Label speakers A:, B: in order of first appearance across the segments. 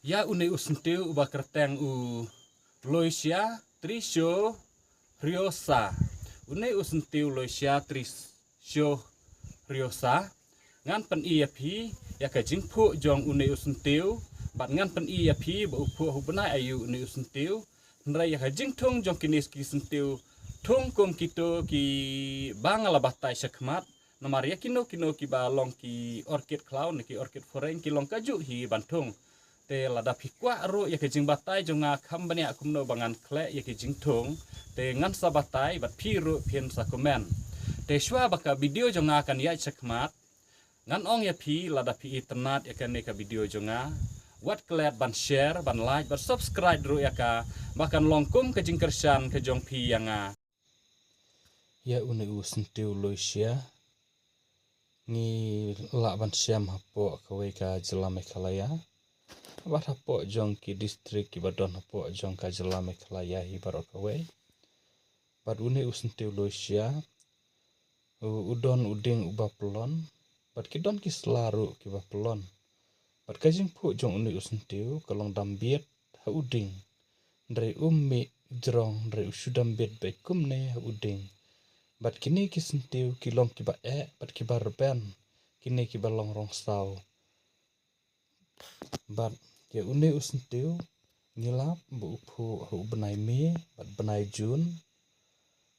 A: Ya une usentiu uba kerteng u Loisia Trisho Riosa. Une usentiu Loisia Trisho Riosa. Ngan pen iya pi ya ka jingpu jong une usentiu. Bat ngan pen iya pi ba upu hubnai ayu une usentiu. Nrai ya ka jingtung jong kinis ki sentiu. Tung kum kito ki bangala batai sakmat. Namar ya kino ki balong ki orchid clown ki orchid foreng ki long kaju hi bantung. Te lada pikwa ru ya ke jing batai jonga kambani akumno bangan kle ya ke jing tung te ngan sa batai bat piru pien sa komen te shwa baka video jonga akan ya sakmat ngan ong ya pi lada pi internet ya kan ka video jonga wat klet ban share ban like ban subscribe ru ya ka bahkan longkum ke jing kersan ke jong pi yang ya une usentiu Loisia ni la ban syam hapo kawe ka jelame kalaya bat hapo jong ki distrik ki badon hapo jong ka jelame kalaya hi barok kawe bat une usentiu Loisia udon uding uba pelon bat kidon ki selaru ki ba pelon bat kajing pu jong une usentiu kalong dambiet ha uding ndre ummi jrong ndre usudambet be kumne ha uding bat kini ki sentiu ki long ki ba bat ki bar ben kini ki balong rong sau bat ya une usentiu ngilap bu uphu hu benai me bat benai jun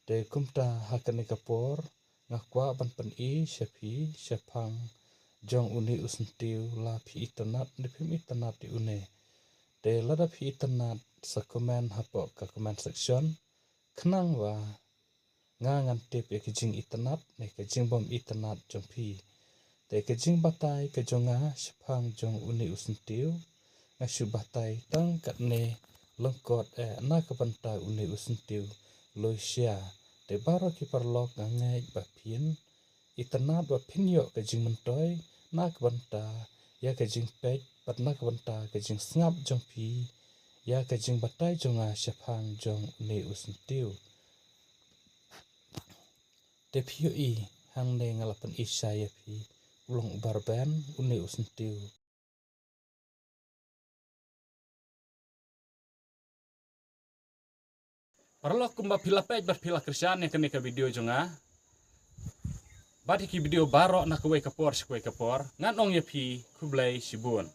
A: de kumta hakane kapor ngakwa ban pen i shapi shapang jong une usentiu la phi itanat de phim itanat di une de lada phi itanat sa comment hapo ka comment section khnang wa nga ngan tip ya kijing itanat ne kijing bom itanat jong phi te kijing batai ke jonga shapang jong une usentiu ngasu batai tang kat ne lengkot na ka banta une usentiu Loisia te baro ki parlok ngai ba pin itanat ba pinyo ke jing mentoy na ka banta ya ke jing pek pat na ka banta ke jing snap jong pi ya ke jing batai jonga shapang jong une usentiu te pio i hang ne ngalapan isaya pi ulong barban une usentiu parlok kumba pila pej bat pila kersan yang kene ka video jonga bat ki video baro na kuwe kapor ngan ong ya pi kublai sibun